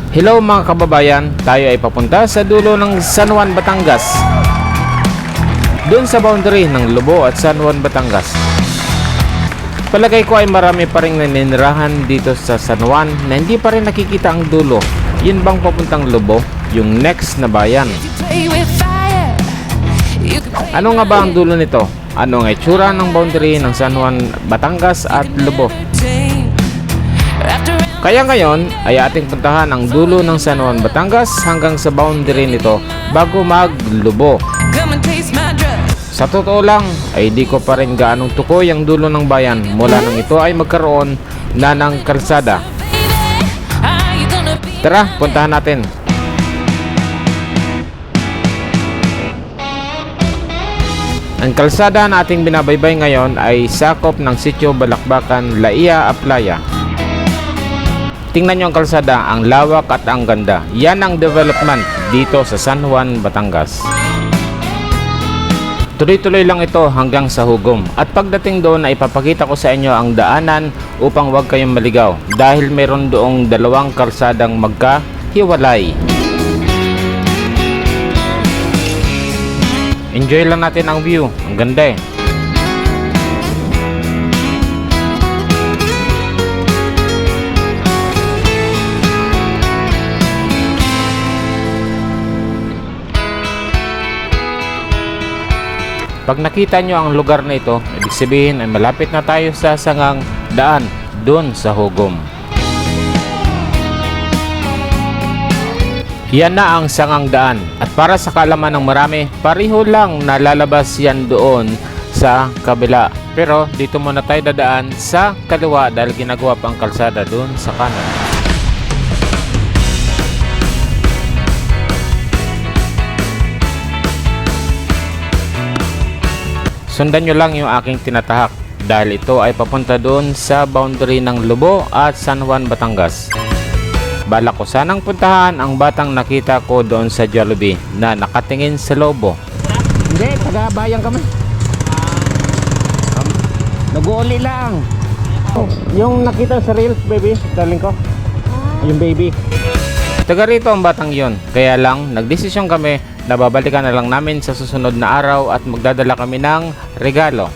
Hello mga kababayan, tayo ay papunta sa dulo ng San Juan, Batangas. Doon sa boundary ng Lobo at San Juan, Batangas. Palagay ko ay marami pa rin naninirahan dito sa San Juan na hindi pa rin nakikita ang dulo. Yun bang papuntang Lobo? Yung next na bayan. Ano nga ba ang dulo nito? Ano ang itsura ng boundary ng San Juan, Batangas at Lobo? Kaya ngayon ay ating puntahan ang dulo ng San Juan, Batangas hanggang sa boundary nito bago maglubo. Sa totoo lang ay di ko pa rin gaanong tukoy ang dulo ng bayan mula nang ito ay magkaroon na ng kalsada. Tara, puntahan natin. Ang kalsada na ating binabaybay ngayon ay sakop ng Sitio Balakbakan, Laia, Aplaya. Tingnan nyo ang kalsada, ang lawak at ang ganda. Yan ang development dito sa San Juan, Batangas. Tuloy-tuloy lang ito hanggang sa Hugom. At pagdating doon ay ipapakita ko sa inyo ang daanan upang huwag kayong maligaw. Dahil meron doong dalawang kalsadang magkahiwalay. Enjoy lang natin ang view. Ang ganda eh. Pag nakita nyo ang lugar na ito, ibig sabihin ay malapit na tayo sa sangang daan doon sa Hugom. Yan na ang sangang daan. At para sa kaalaman ng marami, pareho lang nalalabas yan doon sa kabila. Pero dito muna tayo dadaan sa kaliwa dahil ginagawa pa ang kalsada doon sa kanan. Sundan nyo lang yung aking tinatahak dahil ito ay papunta doon sa boundary ng Lobo at San Juan, Batangas. Balak ko sanang puntahan ang batang nakita ko doon sa Jollibee na nakatingin sa Lobo. Hindi, taga-bayan kami. Nag-uuli lang. Yung nakita sa reels, baby, darling ko. Yung baby. Taga rito ang batang yon. Kaya lang, nagdesisyon kami na babalikan na lang namin sa susunod na araw at magdadala kami ng regalo.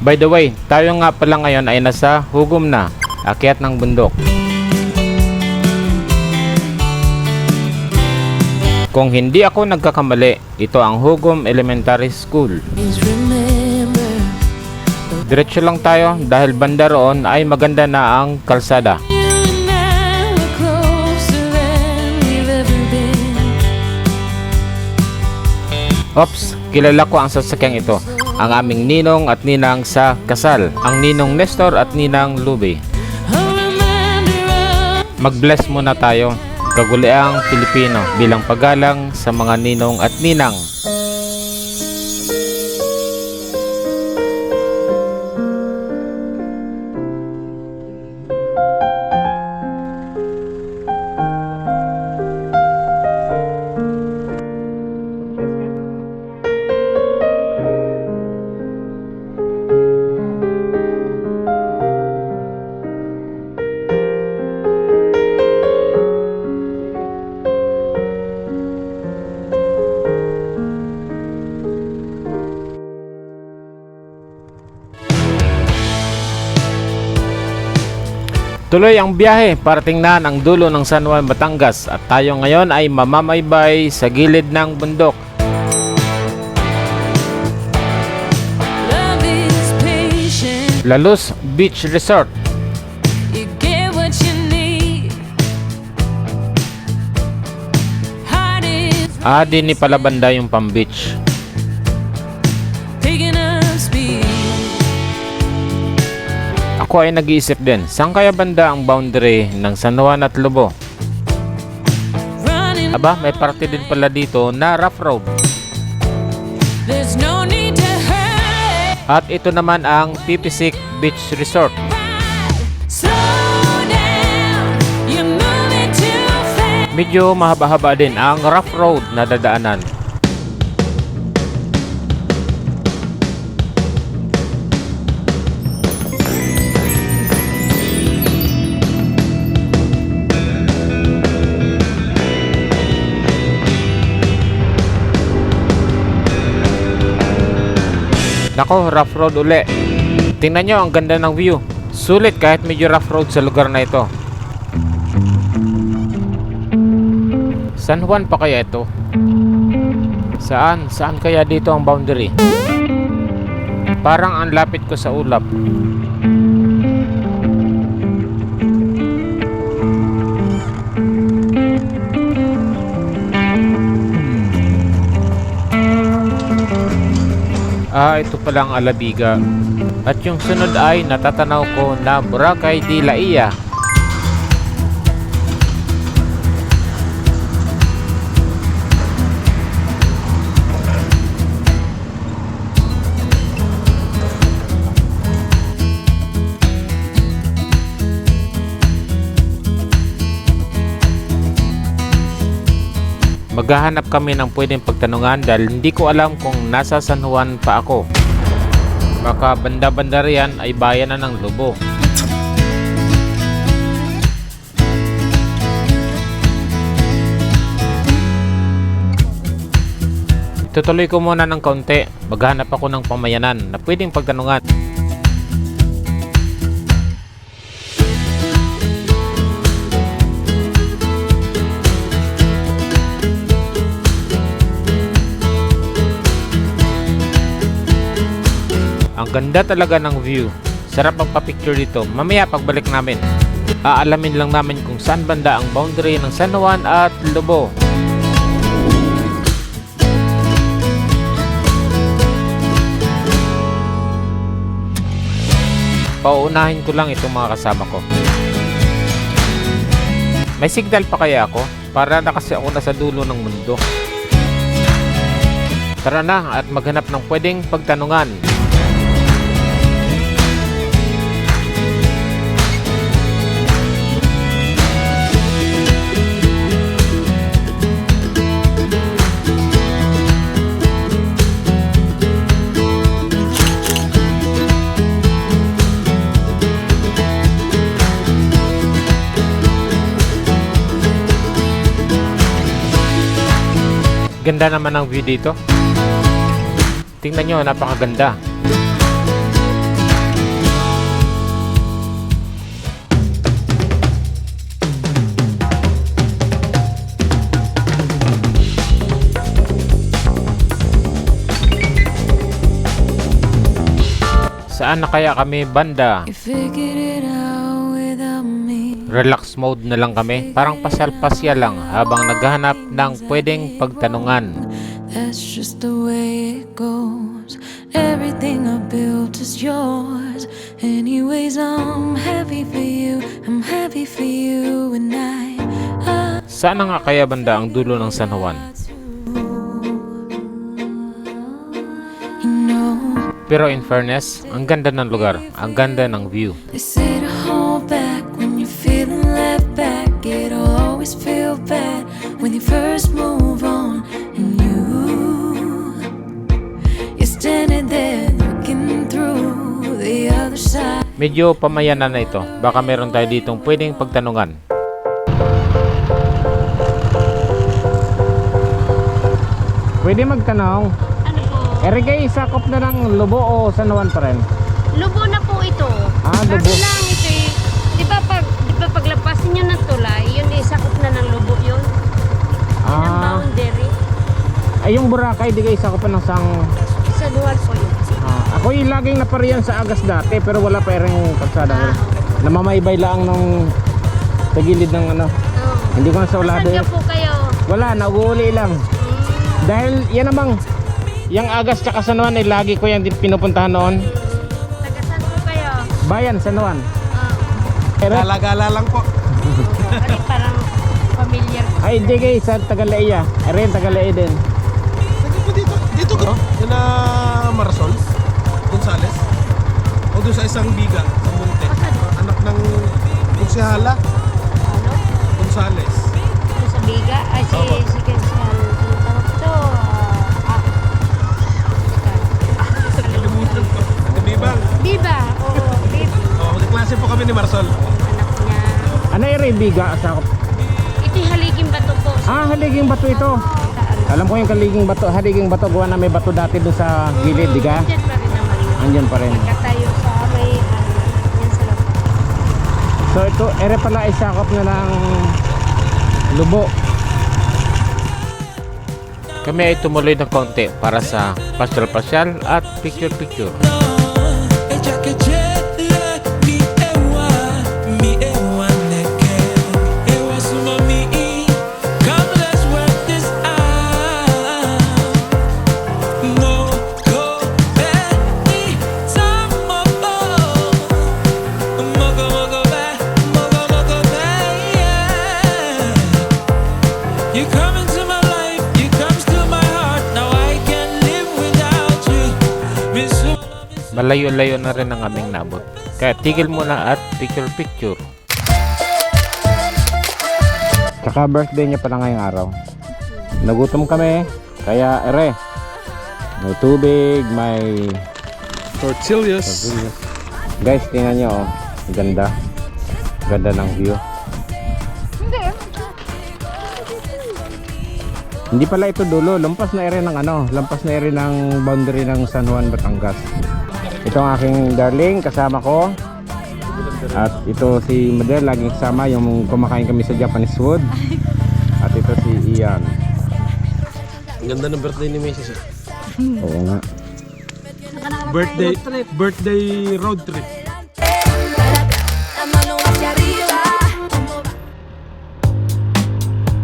By the way, tayo nga pala ngayon ay nasa Hugom na, akyat ng bundok. Kung hindi ako nagkakamali, ito ang Hugom Elementary School. Diretso lang tayo dahil banda roon ay maganda na ang kalsada. Ops, kilala ko ang sasakyang ito. Ang aming ninong at ninang sa kasal. Ang ninong Nestor at ninang Luby. Mag-bless muna tayo. Kaguliang Pilipino bilang paggalang sa mga ninong at ninang. Tuloy ang biyahe para tingnan ang dulo ng San Juan, Batangas at tayo ngayon ay mamamaybay sa gilid ng bundok. Lalus Beach Resort. Di ni pala banda yung pang-beach. Ako ay nag-iisip din, saan kaya banda ang boundary ng San Juan at Lobo? Aba, may parte din pala dito na rough road. At ito naman ang Pipisic Beach Resort. Medyo mahaba-haba din ang rough road na dadaanan. Nako, rough road uli. Tingnan nyo, ang ganda ng view. Sulit kahit medyo rough road sa lugar na ito. San Juan pa kaya ito? Saan? Saan kaya dito ang boundary? Parang ang lapit ko sa ulap. Ito pala ang Alabiga. At yung sunod ay natatanaw ko na Boracay de la Ia. Maghahanap kami ng pwedeng pagtanungan dahil hindi ko alam kung nasa San Juan pa ako. Baka banda-banda riyan ay bayan na ng Lobo. Tutuloy ko muna ng kaunti. Maghahanap ako ng pamayanan na pwedeng pagtanungan. Ang ganda talaga ng view. Sarap magpa-picture dito. Mamaya pagbalik namin, aalamin lang namin kung saan banda ang boundary ng San Juan at Lobo. Pauunahin ko lang itong mga kasama ko. May signal pa kaya ako? Para na kasi ako nasa dulo ng mundo. Tara na at maghanap ng pwedeng pagtanungan. Ganda naman ang view dito. Tingnan nyo, napakaganda. Saan na kaya kami banda? Relax mode na lang kami. Parang pasyal-pasyal lang habang naghahanap ng pwedeng pagtanungan. That's just the way it goes. Everything I built is yours. Anyways, I'm happy for you. I'm happy for you and I Saan na nga kaya banda ang dulo ng San Juan? you know, Pero in fairness, ang ganda ng lugar. Ang ganda ng view. they say to hold back when you're feeling left back. It'll always feel bad when you first move on. And you're standing there looking through the other side. Medyo pamayanan na ito. Baka meron tayo ditong pwedeng pagtanungan. Pwede magtanong. Ano po? Erigay, sakop na ng Lobo o San Juan pa rin? Lubo na po ito. Lubo. Kaso lang ito eh. Di ba paglapasin nyo ng tulay, yun eh, sakop na ng lubo yun. Yan ang boundary. Ay, yung Boracay, di kayo sakop pa ng sang... Sa dual po yun. Ako yung laging napariyan sa Agas dati, pero wala pa rin kalsada. Namamaybay lang nung tagilid ng ano. Oo. Hindi ko na sa ulado Saan yun. po kayo? Wala, nauuli lang. Dahil yan namang, yung Agas tsaka San Juan ay lagi ko yung pinupuntahan noon. Taga saan po kayo? Bayan, San Juan. Pero, Gala-gala lang po. Ano parang familiar. ay, di kayo sa Tagaleya. Ay rin, Tagaleya din. Sige po dito. Dito ko. Yun na Marisol. Gonzales. O doon sa isang biga. Sa Monte. Anak ng Konsehala. Ano? Gonzales. Ito sa Biga? Ay, si Kensial. Ano tawag ito? Kalimutan ko. Nagabibang. Biba. Oo. Biba. O, magkaklase po kami ni Marisol. Anak niya. Ano yung Biga? Sakop. Ito yung Haliging Bato po. Haliging Bato ito. Saan? Alam ko yung Haliging Bato. Haliging Bato, gawa na may bato dati doon sa gilid, di ka? Diyan pa rin naman. Andyan pa rin. Katayo sa may, yan sa labas. So ito, ere pala ay sakop na ng Lubo. Kami ay tumuloy ng konti para sa pasyal-pasyal at picture-picture. You come into my life, you comes to my heart. Now I can't live without you. Miss you. Malayo-layo na rin ang aming nabot. Kaya tigil muna at picture-picture. Tsaka birthday niya pala ngayong araw. Nagutom kami, kaya ere. May tubig, may... Tortillas. Guys, tingnan nyo oh. Ganda. Ganda ng view. Hindi pala ito dulo, lampas na ere ng ano, lampas na ere ng boundary ng San Juan, Batangas. Ito ang aking darling, kasama ko. At ito si Madel, laging kasama yung kumakain kami sa Japanese food. At ito si Ian. Ang ganda ng birthday ni Macy's. Oo nga. Birthday road trip.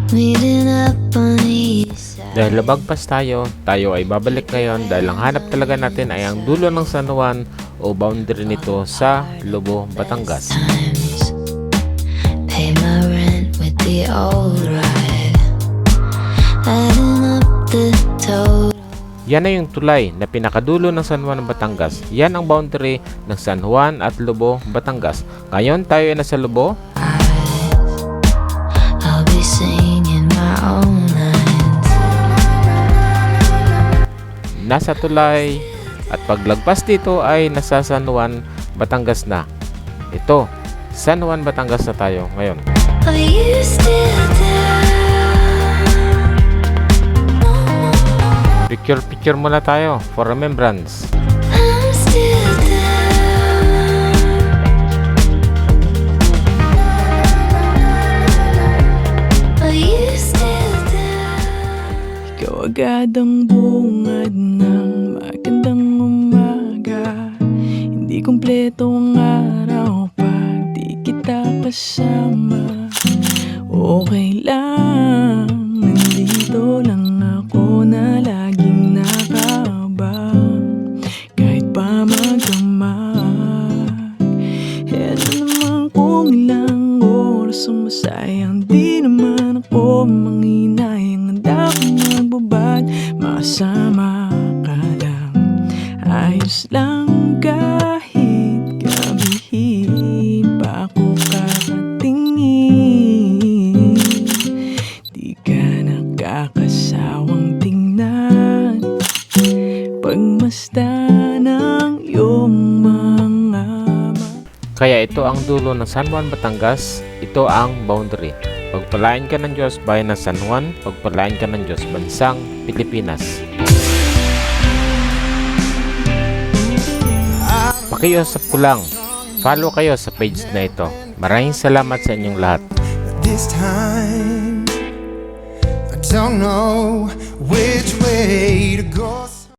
Meeting up on the east side. Dahil labagpas tayo ay babalik ngayon dahil ang hanap talaga natin ay ang dulo ng San Juan o boundary nito sa Lobo, Batangas. Times pay my rent with the old ride, adding up the total. Yan na yung tulay na pinakadulo ng San Juan, Batangas. Yan ang boundary ng San Juan at Lobo, Batangas. Ngayon tayo ay nasa Lobo. I'll be singing my own lines. Nasa tulay at paglagpas dito ay nasa San Juan, Batangas na. Ito, San Juan, Batangas na tayo ngayon. Are you still down? Picture muna tayo for remembrance. I'm still down. Are you still down? Ikaw agad ang bungad ng magandang umaga. Hindi kumpleto ang araw pag di kita kasama. Okay lang, nandito lang ako na laging nakabang. Kahit pa magdamag, ano naman kung ilang oras ang masayang. Di naman ako manginayang, handa akong magbabad. Makasama ka lang, ayos lang kahit gabihin pa ako kakatingin. Di ka nakakasawang tingnan, pagmasdan ng iyong mga Kaya ito ang dulo ng San Juan, Batangas. Ito ang boundary. Pagpalain ka ng Diyos, bayan ng San Juan. Pagpalain ka ng Diyos, bansang Pilipinas. Pakiusap ko lang, follow kayo sa page na ito. Maraming salamat sa inyong lahat. This time I don't know which way to go.